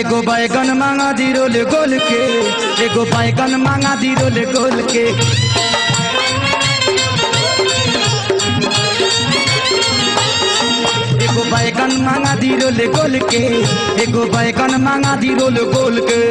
एगो बैगन मांगा दी रोल गोल के, एगो बैगन मांगा दी रोल गोल के। एगो बैगन मांगा दी रोल गोल के, एगो बैगन मांगा दी रोल गोल के।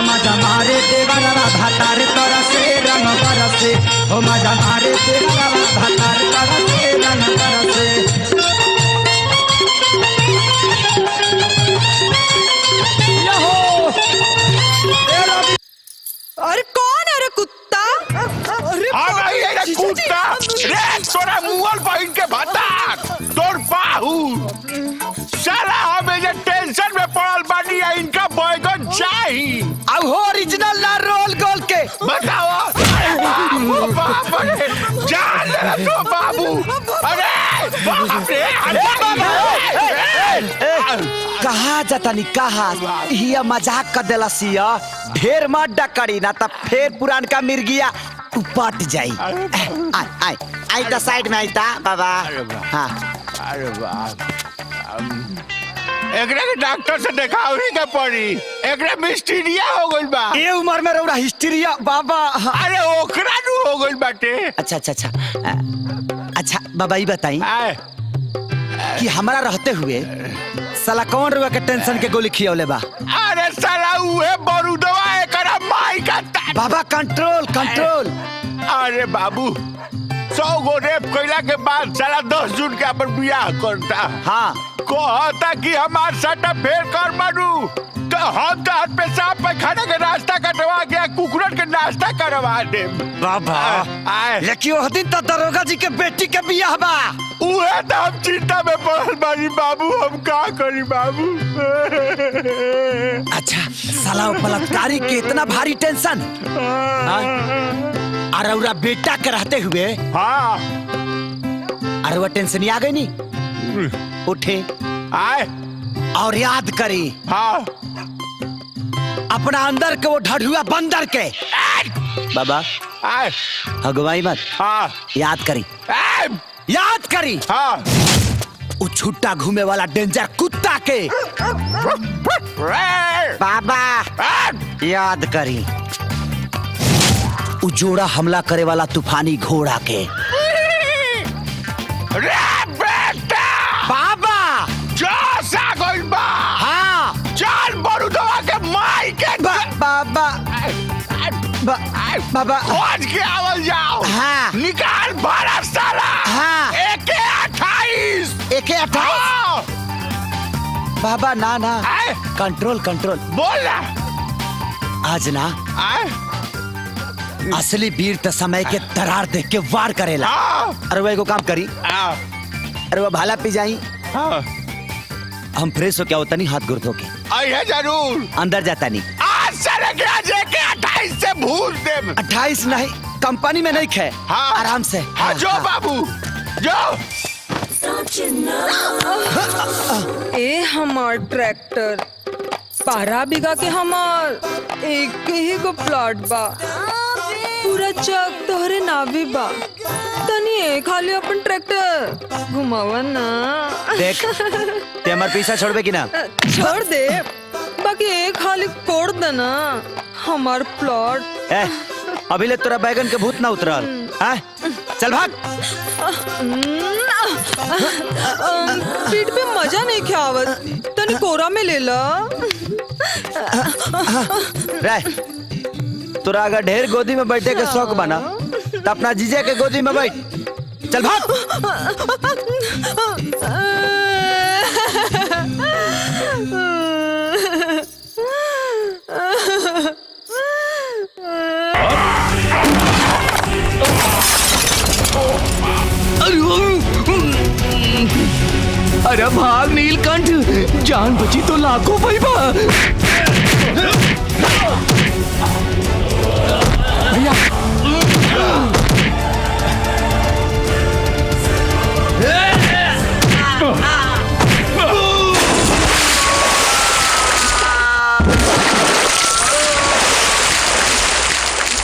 मजा मारे देवरवा भातार तरसे रंग बरसे, ओ मजा मारे देवरवा भातार तरसे रंग बरसे। अरे कौन है रे कुत्ता? अरे कुत्ता रे तोरा मुअल बहिन के भातार तोर बाहू साला हमें ये टेंशन में पड़ल बानी है, इनका बैगन चाहिए। अब हो ओरिजिनल ना रोल गोल के बताओ। बाबू बाप रे जान ले तो बाबू। अरे बाप रे कहा जातानी कहा हिया मजाक कर देला सिया, ढेर मत डकड़ी ना तब फिर पुरान का मिर्गिया उपट जाई। आई आई द साइड में आईता बाबा। हाँ अरे बाप एकरे के डॉक्टर से दिखावही के पड़ी, एकरे मिस्टीरिया हो गइल बा। ये उम्र में रौड़ा हिस्टीरिया बाबा। अरे ओकरा नु हो गइल बाटे। अच्छा अच्छा अच्छा अच्छा बाबा ये बताई कि हमारा रहते हुए साला कौन रुआ के टेंशन के गोली खियौले बा? अरे साला उहे बरूदवा एकरा माई का बाबा कंट्रोल कंट्रोल। अरे बाबू 100 गो रेप कइला के बाद साला 10 जून के अपन बियाह करता। हाँ कहता कि हमार सटा फेर कर मारू तो हम तो हाथ पे साफ पे खाने के नाश्ता कटवा के कुकुरन के नाश्ता करवा दे। बाबा लेकिन वो दिन तो दरोगा जी के बेटी के बियाह बा। उहे तो हम चिंता में पड़ल बानी बाबू, हम का करी बाबू। अच्छा साला बलात्कारी के इतना भारी टेंशन अरे उरा बेटा के रहते हुए। हाँ अरे वो टेंशन आ गई नहीं, उठे आए और याद करी। हाँ अपना अंदर के वो ढढ़ुआ बंदर के बाबा आए अगवाई मत। हाँ याद करी याद करी। हाँ वो छुट्टा घूमे वाला डेंजर कुत्ता के बाबा याद करी। वो जोड़ा हमला करे वाला तूफानी घोड़ा के बाबा जो सा गइल बा। हाँ चल बरूदवा के माई के बाबा बाबा खोज के आवल जाओ। हाँ निकाल 12 साला। हाँ एके 28 एके 28 बाबा ना ना कंट्रोल कंट्रोल बोल ना। आज ना असली वीर तो समय के दरार देख के वार करेला। अरे वो एगो काम करी, अरे वो भाला पी जाई। हम फ्रेश हो क्या होता नहीं, हाथ गुड़ धो के आइए जरूर। अंदर जाता नहीं। आज से लेके आज एके 28 से भूल दे। 28 नहीं, कंपनी में नहीं खे। हाँ आराम से। हाँ जो बाबू जो। ए हमार ट्रैक्टर 12 बीघा के हमार एक ही को प्लॉट बा, पूरा चक तोहरे नावी बा। तनी खाली अपन ट्रैक्टर घुमावा ना। देख ते हमार पीछा छोड़बे कि ना? छोड़ दे, बाकी एक खाली कोड़ देना हमार प्लॉट। अभी ले तोरा बैगन के भूत ना उतरल। चल भाग। पीठ पे मजा नहीं ख्यावत, तनी कोरा में ले ला। तोरा अगर ढेर गोदी में बैठे के शौक बना तो अपना जीजे के गोदी में बैठ। चल भाग। अरे भाग नीलकंठ, जान बची तो लाखों पैबा।